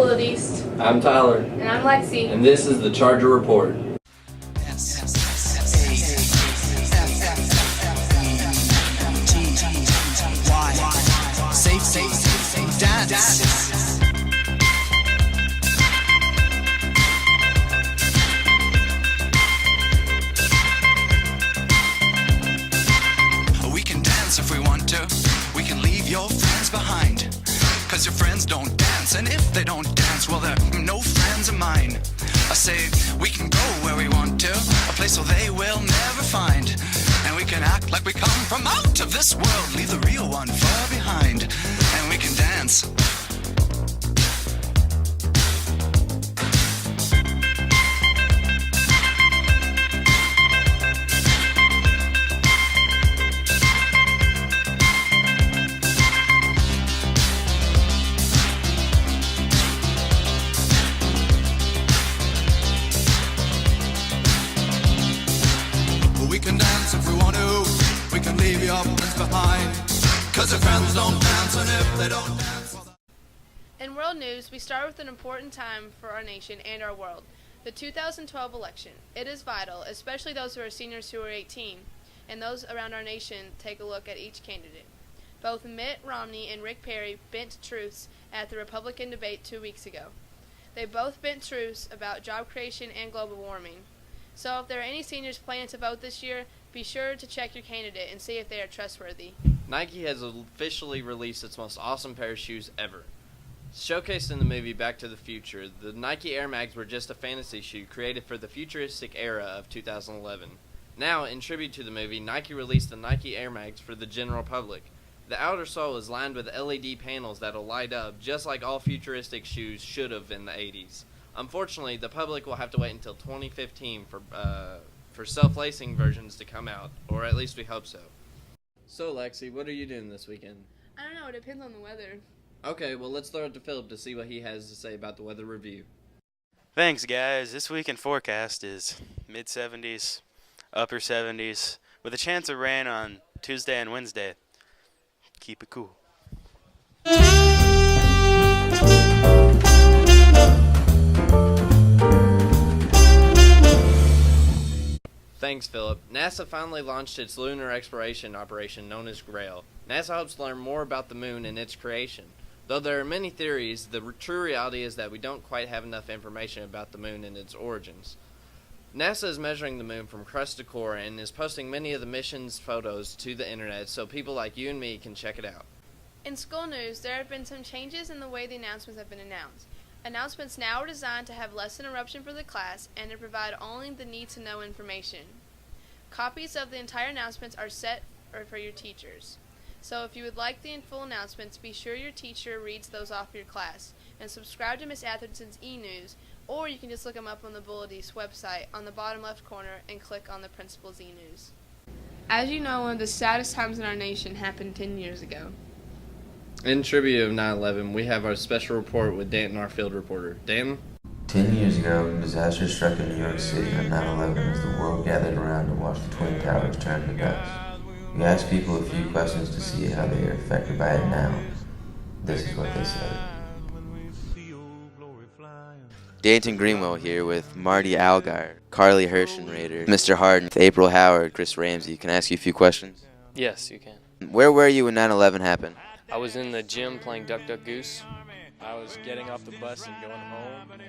Bullet East. I'm Tyler. And I'm Lexi. And this is the Charger Report. Safe, dance. We can dance if we want to. We can leave your friends behind. Cause your friends don't dance, and if they don't dance, well, they're no friends of mine. I say, we can go where we want to, a place where they will never find. And we can act like we come from out of this world, leave the real one far behind. And we can dance. We can dance if we want to. We can leave your friends behind. Cause your friends don't dance, and if they don't dance, well, In world news, we start with an important time for our nation and our world, the 2012 election. It is vital, especially those who are seniors who are 18, and those around our nation take a look at each candidate. Both Mitt Romney and Rick Perry bent truths at the Republican debate 2 weeks ago. They both bent truths about job creation and global warming. So if there are any seniors planning to vote this year, be sure to check your candidate and see if they are trustworthy. Nike has officially released its most awesome pair of shoes ever. Showcased in the movie Back to the Future, the Nike Air Mags were just a fantasy shoe created for the futuristic era of 2011. Now, in tribute to the movie, Nike released the Nike Air Mags for the general public. The outer sole is lined with LED panels that'll light up, just like all futuristic shoes should have in the 80s. Unfortunately, the public will have to wait until 2015 for self-lacing versions to come out, or at least we hope so. So, Lexi, what are you doing this weekend? I don't know, it depends on the weather. Okay, well, let's throw it to Philip to see what he has to say about the weather review. Thanks, guys. This weekend forecast is mid-70s, upper 70s, with a chance of rain on Tuesday and Wednesday. Keep it cool. Thanks, Philip. NASA finally launched its lunar exploration operation known as GRAIL. NASA hopes to learn more about the moon and its creation. Though there are many theories, the true reality is that we don't quite have enough information about the moon and its origins. NASA is measuring the moon from crust to core and is posting many of the mission's photos to the internet so people like you and me can check it out. In school news, there have been some changes in the way the announcements have been announced. Announcements now are designed to have less interruption for the class and to provide only the need-to-know information. Copies of the entire announcements are set for your teachers. So if you would like the full announcements, be sure your teacher reads those off your class. And subscribe to Miss Atherson's e-news, or you can just look them up on the Bullet East website on the bottom left corner and click on the principal's e-news. As you know, one of the saddest times in our nation happened 10 years ago. In tribute of 9/11, we have our special report with Danton, our field reporter. Danton? 10 years ago, a disaster struck in New York City on 9/11 as the world gathered around to watch the Twin Towers turn to dust. We asked people a few questions to see how they are affected by it now. This is what they said. Danton Greenwell here with Marty Algar, Carly Hershenrader, Mr. Harden, April Howard, Chris Ramsey. Can I ask you a few questions? Yes, you can. Where were you when 9/11 happened? I was in the gym playing Duck Duck Goose. I was getting off the bus and going home, and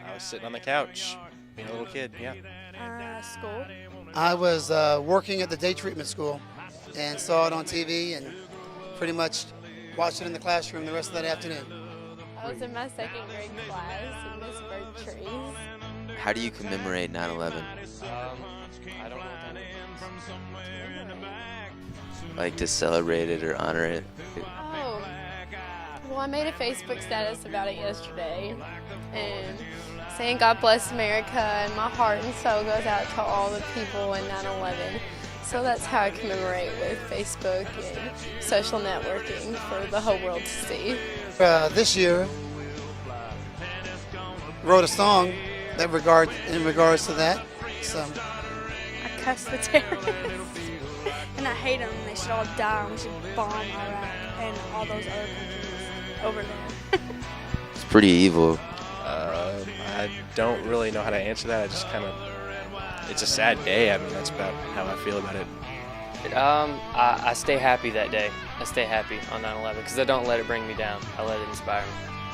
I was sitting on the couch, being a little kid, yeah. School. I was working at the day treatment school and saw it on TV and pretty much watched it in the classroom the rest of that afternoon. I was in my second grade class in Miss Bertrees. How do you commemorate 9/11? I don't know what that is. Like to celebrate it or honor it? Oh, well, I made a Facebook status about it yesterday and saying God bless America, and my heart and soul goes out to all the people in 9/11. So that's how I commemorate with Facebook and social networking for the whole world to see. This year, wrote a song in regards to that. So I cuss the terrorists, and I hate them. They should all die. We should bomb Iraq and all those other countries over there. pretty evil. I don't really know how to answer that. I just kind of, it's a sad day. I mean, that's about how I feel about it. I stay happy that day. I stay happy on 9/11 because I don't let it bring me down. I let it inspire me.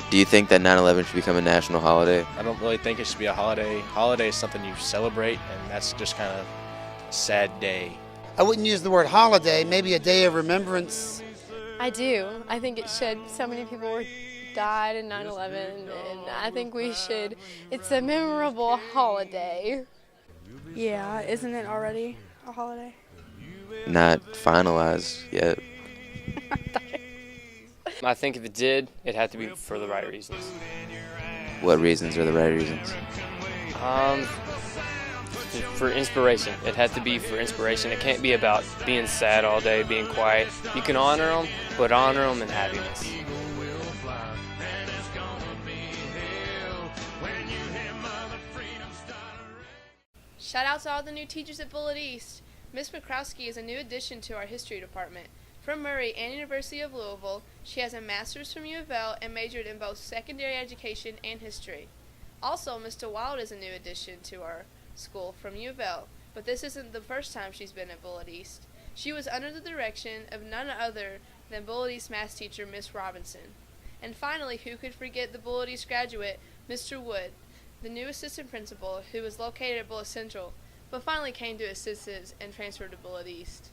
Do you think that 9/11 should become a national holiday? I don't really think it should be a holiday. Holiday is something you celebrate, and that's just kind of a sad day. I wouldn't use the word holiday, maybe a day of remembrance. I do. I think it should. So many people died in 9/11, and I think we should. It's a memorable holiday. Yeah, isn't it already a holiday? Not finalized yet. I think if it did, it had to be for the right reasons. What reasons are the right reasons? For inspiration. It had to be for inspiration. It can't be about being sad all day, being quiet. You can honor them, but honor them in happiness. Shout out to all the new teachers at Bullitt East. Miss McCrowski is a new addition to our history department. From Murray and University of Louisville, she has a master's from U of L and majored in both secondary education and history. Also, Mr. Wild is a new addition to our school from U of L, but this isn't the first time she's been at Bullitt East. She was under the direction of none other than Bullitt East math teacher Miss Robinson. And finally, who could forget the Bullitt East graduate, Mr. Wood, the new assistant principal who was located at Bullitt Central, but finally came to assistance and transferred to Bullitt East.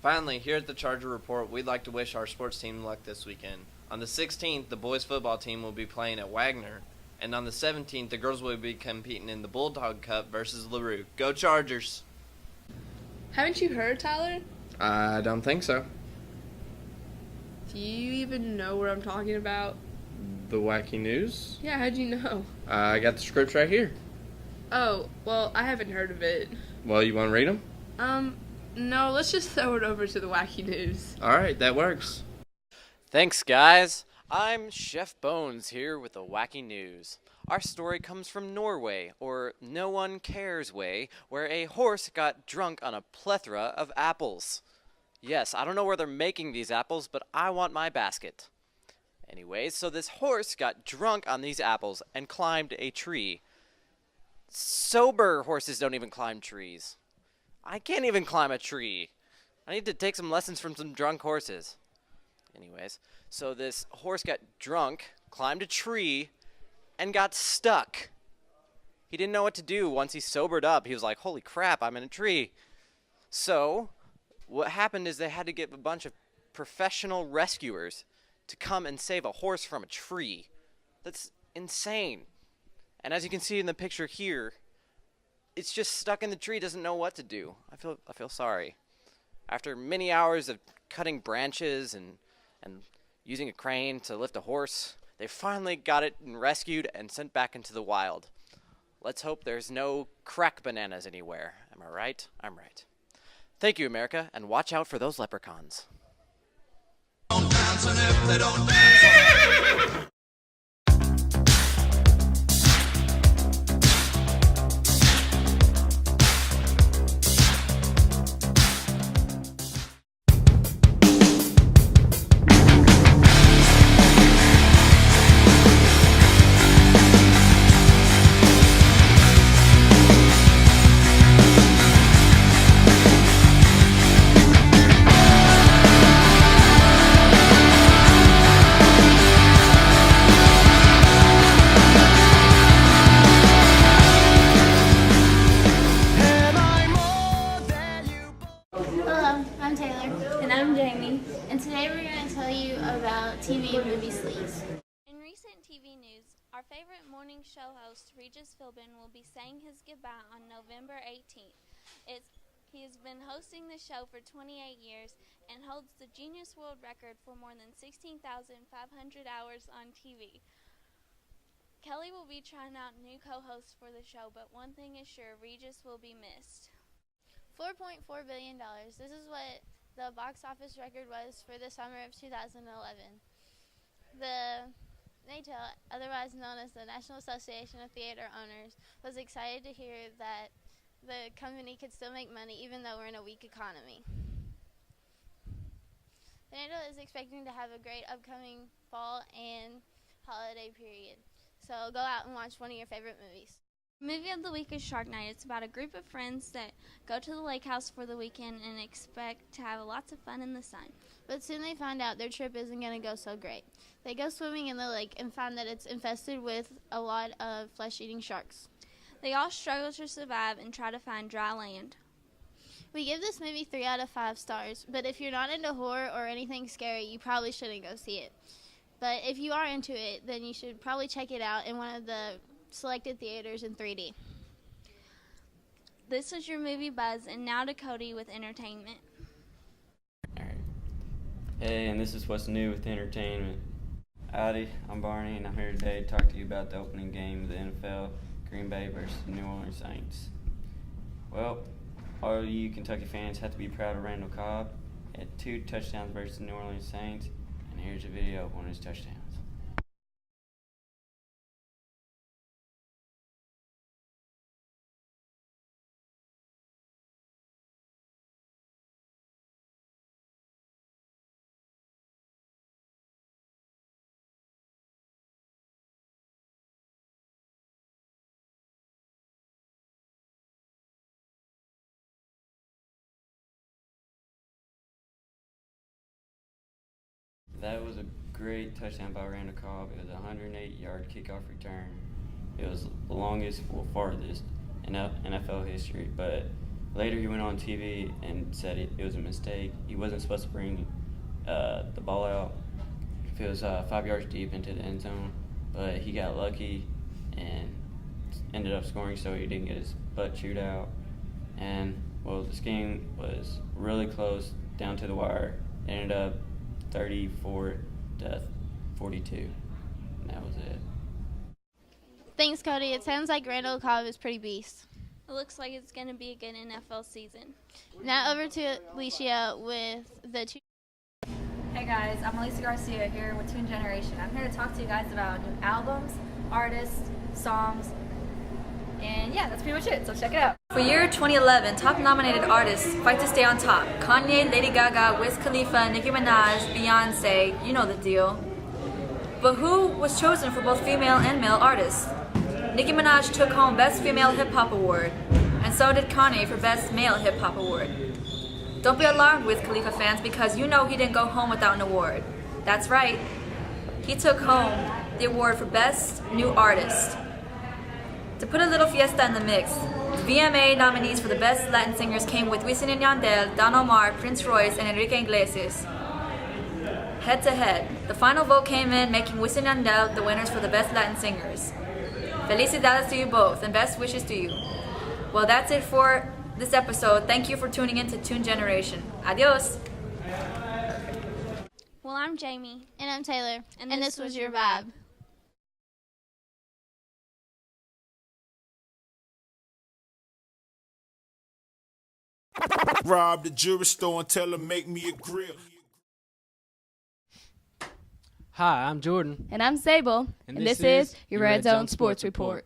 Finally, here at the Charger Report, we'd like to wish our sports team luck this weekend. On the 16th, the boys football team will be playing at Wagner, and on the 17th, the girls will be competing in the Bulldog Cup versus LaRue. Go Chargers! Haven't you heard, Tyler? I don't think so. Do you even know what I'm talking about? The wacky news? Yeah, how'd you know? I got the scripts right here. Oh, well, I haven't heard of it. Well, you want to read them? No, let's just throw it over to the wacky news. All right, that works. Thanks, guys. I'm Chef Bones here with the wacky news. Our story comes from Norway, or No One Cares Way, where a horse got drunk on a plethora of apples. Yes, I don't know where they're making these apples, but I want my basket. Anyways, so this horse got drunk on these apples and climbed a tree. Sober horses don't even climb trees. I can't even climb a tree. I need to take some lessons from some drunk horses. Anyways, so this horse got drunk, climbed a tree, and got stuck. He didn't know what to do once he sobered up. He was like, holy crap, I'm in a tree. So what happened is they had to get a bunch of professional rescuers to come and save a horse from a tree. That's insane. And as you can see in the picture here, it's just stuck in the tree, doesn't know what to do. I feel sorry. After many hours of cutting branches and using a crane to lift a horse, they finally got it and rescued and sent back into the wild. Let's hope there's no crack bananas anywhere. Am I right? I'm right. Thank you, America, and watch out for those leprechauns. Don't dance, and if they don't dance, Hello, I'm Taylor. And I'm Jamie. And today we're going to tell you about TV and movie sleaze. In recent TV news, our favorite morning show host, Regis Philbin, will be saying his goodbye on November 18th. He has been hosting the show for 28 years and holds the Guinness World Record for more than 16,500 hours on TV. Kelly will be trying out new co-hosts for the show, but one thing is sure, Regis will be missed. $4.4 billion. This is what the box office record was for the summer of 2011. The NATO, otherwise known as the National Association of Theater Owners, was excited to hear that the company could still make money even though we're in a weak economy. The NATO is expecting to have a great upcoming fall and holiday period. So go out and watch one of your favorite movies. Movie of the week is Shark Night. It's about a group of friends that go to the lake house for the weekend and expect to have lots of fun in the sun. But soon they find out their trip isn't going to go so great. They go swimming in the lake and find that it's infested with a lot of flesh-eating sharks. They all struggle to survive and try to find dry land. We give this movie 3 out of 5 stars, but if you're not into horror or anything scary, you probably shouldn't go see it. But if you are into it, then you should probably check it out in one of the selected theaters in 3D. This is your Movie Buzz, and now to Cody with entertainment. Alright. Hey, and this is what's new with entertainment. Howdy, I'm Barney, and I'm here today to talk to you about the opening game of the NFL, Green Bay versus the New Orleans Saints. Well, all you Kentucky fans have to be proud of Randall Cobb. He had 2 touchdowns versus the New Orleans Saints, and here's a video of one of his touchdowns. That was a great touchdown by Randall Cobb. It was a 108-yard kickoff return. It was the longest, farthest in NFL history. But later he went on TV and said it was a mistake. He wasn't supposed to bring the ball out if it was 5 yards deep into the end zone. But he got lucky and ended up scoring, so he didn't get his butt chewed out. And, well, this game was really close down to the wire. It ended up 34-42, and that was it. Thanks, Cody. It sounds like Randall Cobb is pretty beast. It looks like it's going to be a good NFL season. Now over to Alicia with the two. Hey guys, I'm Alicia Garcia here with Tune Generation. I'm here to talk to you guys about new albums, artists, songs, and yeah, that's pretty much it, so check it out. For year 2011, top nominated artists fight to stay on top. Kanye, Lady Gaga, Wiz Khalifa, Nicki Minaj, Beyonce, you know the deal. But who was chosen for both female and male artists? Nicki Minaj took home Best Female Hip Hop Award, and so did Kanye for Best Male Hip Hop Award. Don't be alarmed, Wiz Khalifa fans, because you know he didn't go home without an award. That's right, he took home the award for Best New Artist. To put a little fiesta in the mix, the VMA nominees for the Best Latin Singers came with Wisin and Yandel, Don Omar, Prince Royce, and Enrique Iglesias. Head to head, the final vote came in, making Wisin and Yandel the winners for the Best Latin Singers. Felicidades to you both, and best wishes to you. Well, that's it for this episode. Thank you for tuning in to Tune Generation. Adios! Well, I'm Jamie. And I'm Taylor. And this was your vibe. Rob the jewelry store and tell him make me a grill. Hi, I'm Jordan. And I'm Sable. And this is your Red Zone Sports Report.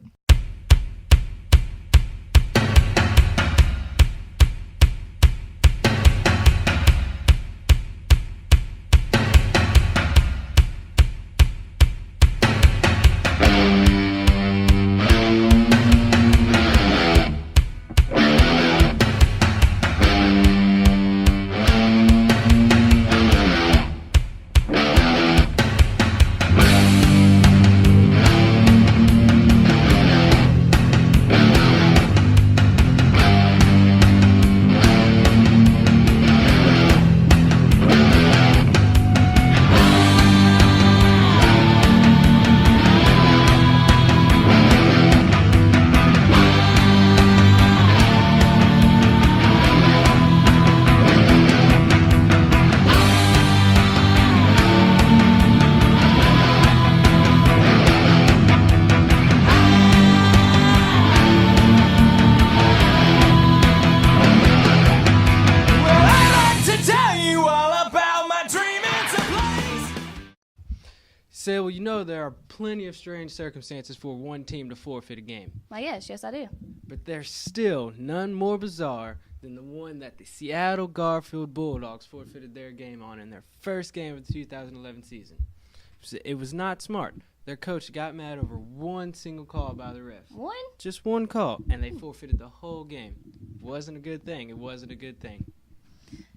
Say, well, you know there are plenty of strange circumstances for one team to forfeit a game. Why, yes, I do. But there's still none more bizarre than the one that the Seattle Garfield Bulldogs forfeited their game on in their first game of the 2011 season. It was not smart. Their coach got mad over one single call by the ref. One? Just one call, and they forfeited the whole game. Wasn't a good thing. It wasn't a good thing.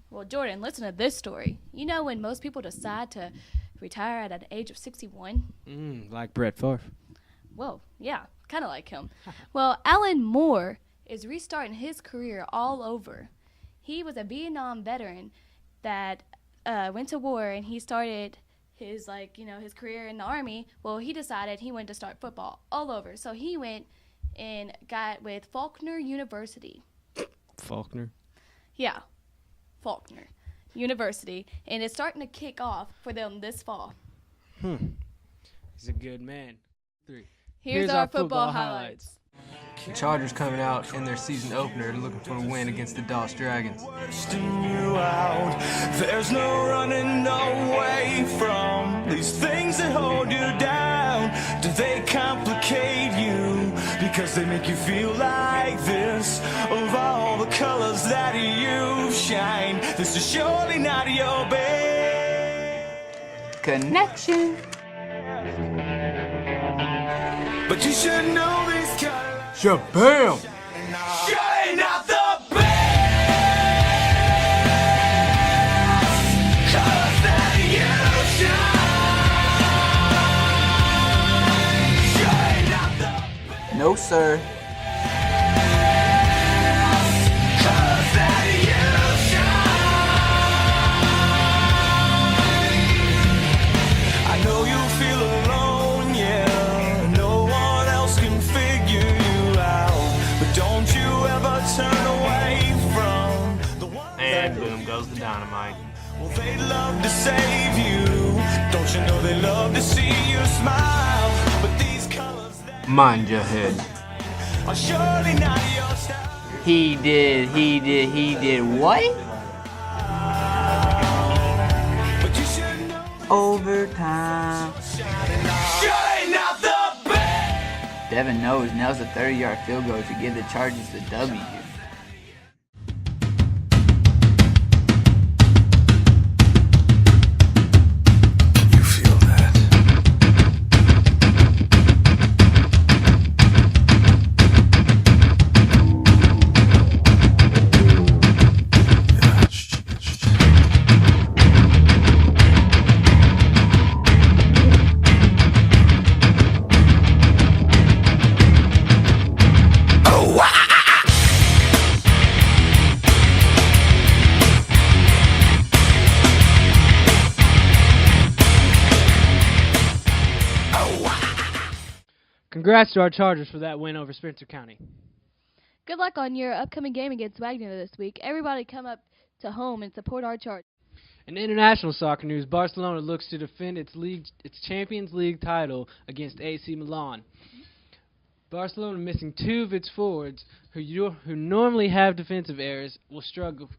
Well, Jordan, listen to this story. You know when most people decide to retire at an age of 61? Like Brett Favre. Well, yeah, kind of like him. Well, Alan Moore is restarting his career all over. He was a Vietnam veteran that went to war, and he started his his career in the Army. Well, he decided he wanted to start football all over. So he went and got with Faulkner University. Faulkner? Yeah, Faulkner University. And it's starting to kick off for them this fall. He's a good man. Here's our football highlights. The Chargers coming out in their season opener looking for a win against the Dallas Dragons. There's no running away from these things that hold you down. Do they complicate you because they make you feel like this? Of all the colors that you shine, this is surely not your best connection. But you should know these colors. Shabam! Shine out the No, sir. I know you feel alone, yeah. No one else can figure you out. But don't you ever turn away from the one. And boom goes the dynamite. Well, they love to save you. Don't you know they love to see you smile? But these colors that Mind your head. are surely not your style. He did what? But you should know Overtime. shine out the best. Devin knows nails a 30-yard field goal to give the Chargers the W. Congrats to our Chargers for that win over Spencer County. Good luck on your upcoming game against Wagner this week. Everybody come up to home and support our Chargers. In international soccer news, Barcelona looks to defend its Champions League title against AC Milan. Barcelona, missing two of its forwards, who normally have defensive errors, will struggle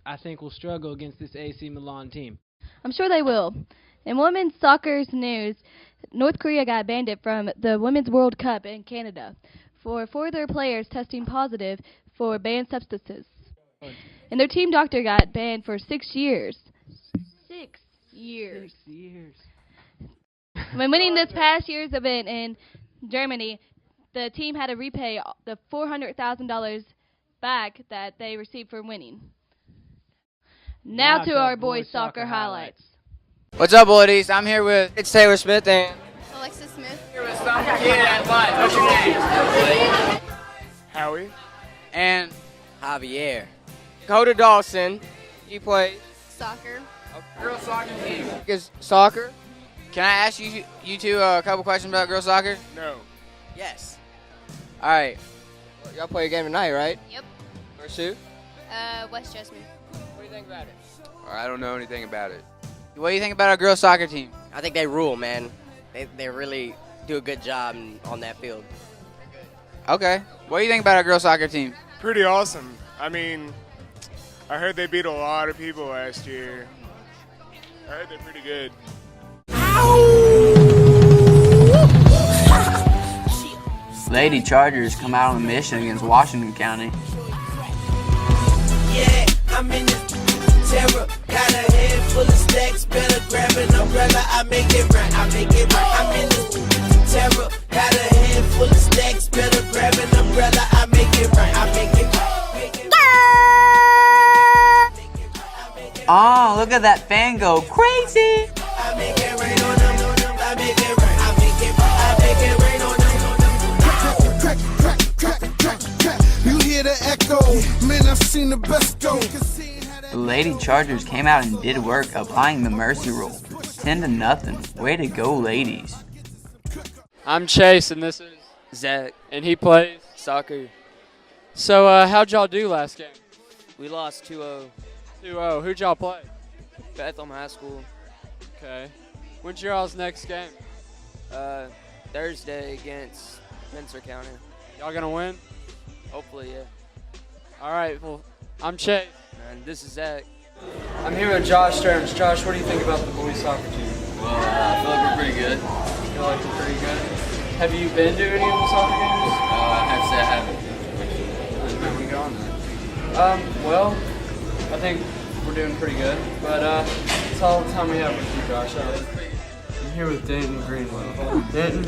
against this AC Milan team. I'm sure they will. In women's soccer's news, North Korea got banned from the Women's World Cup in Canada for 4 of their players testing positive for banned substances. And their team doctor got banned for 6 years. 6 years. 6 years. When winning this past year's event in Germany, the team had to repay the $400,000 back that they received for winning. Now to our boys' soccer highlights. What's up, buddies? I'm here with it's Taylor Smith and Alexis Smith. here with some kid at what? What's your name? Howie. And Javier. Coda Dawson. He plays Soccer. girls soccer team. Is soccer? Can I ask you two a couple questions about girls soccer? No. Yes. All right. Well, y'all play a game tonight, right? Yep. Where's who? West Jessamine. What do you think about it? I don't know anything about it. What do you think about our girls soccer team? I think they rule, man. They really do a good job on that field. Okay. What do you think about our girls soccer team? Pretty awesome. I mean, I heard they beat a lot of people last year. I heard they're pretty good. Lady Chargers come out on a mission against Washington County. Yeah, I'm in it. terror. Got a head full of stacks, better grab an umbrella. I make it right, I make it right. I'm in the terror. Got a head full of stacks, better grab an umbrella. I make it right, I make it right. Oh, look at that fan go crazy! I make it rain on them. I make it rain. I make it. I make it rain on them. Crack, crack, crack, crack, crack. You hear the echo? Man, I've seen the best go. The Lady Chargers came out and did work applying the mercy rule. 10-0. Way to go, ladies. I'm Chase, and this is Zach. And he plays Soccer. So, how'd y'all do last game? We lost 2-0. 2-0. Who'd y'all play? Bethlehem High School. Okay. When's your all's next game? Thursday against Minster County. Y'all gonna win? Hopefully, yeah. All right. Well, I'm Chase. And this is Zach. I'm here with Josh Stearns. Josh, what do you think about the boys soccer team? Well, I feel like we're pretty good. You feel like we're pretty good? Have you been to any of the soccer games? I have to say I haven't. Where we going then? Well, I think we're doing pretty good, but that's all the time we have with you, Josh. I'm here with Denton Greenwell. Denton,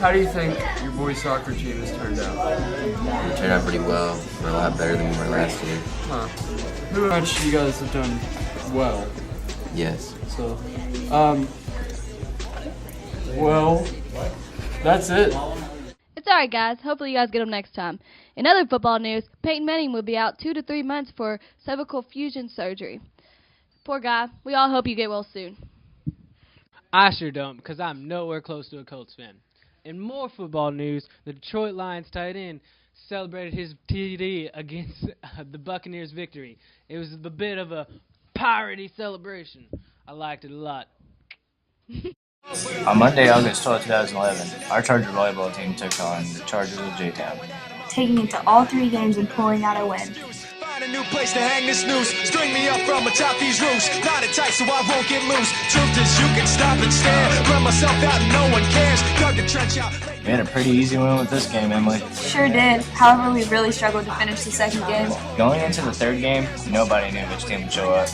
how do you think your boys soccer team has turned out? It turned out pretty well. We're a lot better than we were last year. Huh. Who much you guys have done well? Yes. So, well, that's it. It's alright, guys. Hopefully you guys get them next time. In other football news, Peyton Manning will be out 2 to 3 months for cervical fusion surgery. Poor guy. We all hope you get well soon. I sure don't, because I'm nowhere close to a Colts fan. In more football news, the Detroit Lions tight end celebrated his TD against the Buccaneers' victory. It was a bit of a piratey celebration. I liked it a lot. On Monday, August 12, 2011, our Charger volleyball team took on the Chargers of J-Town, taking it to all 3 games and pulling out a win. Find a new place to hang this noose. String me up from atop these roofs. Knot it tight so I won't get loose. Truth is you can stop and stare. Run myself out and no one cares. Dug the trench out. We had a pretty easy win with this game, Emily. Sure did. However, we really struggled to finish the second game. Going into the third game, nobody knew which team would show up.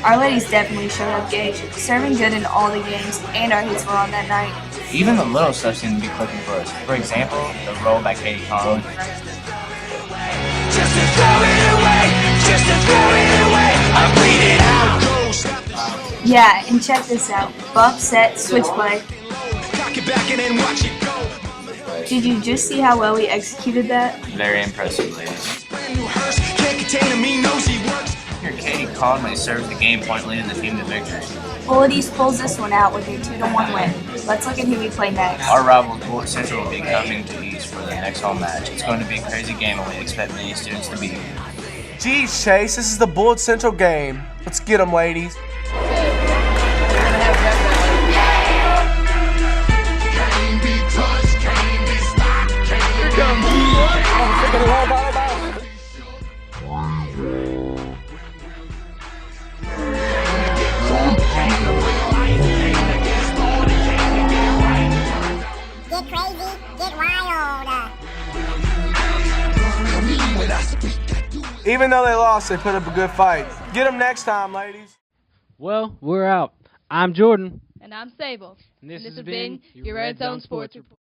Our ladies definitely showed up, Gage, serving good in all the games, and our hits were on that night. Even the little stuff seemed to be clicking for us. For example, the roll by Katie Conlon. Just to throw it away. Just to throw it away. I bleed it out. Yeah, and check this out. Bump, set, switch play. Cock it back and then watch it go. Did you just see how well we executed that? Very impressive, ladies. Brand new hearse. Can't contain him, he knows he works. Here, Katie Conley serves the game point, leading the team to victory. Bullities pulls this one out with a 2-1 win. Let's look at who we play next. Our rival, Bullet Central, will be coming to East for the next home match. It's going to be a crazy game, and we expect many students to be here. Geez, Chase, this is the Bullet Central game. Let's get them, ladies. Get crazy, get wild. Even though they lost, they put up a good fight. Get them next time, ladies. Well, we're out. I'm Jordan. And I'm Sable. And this has has been your Red Zone Sports Report.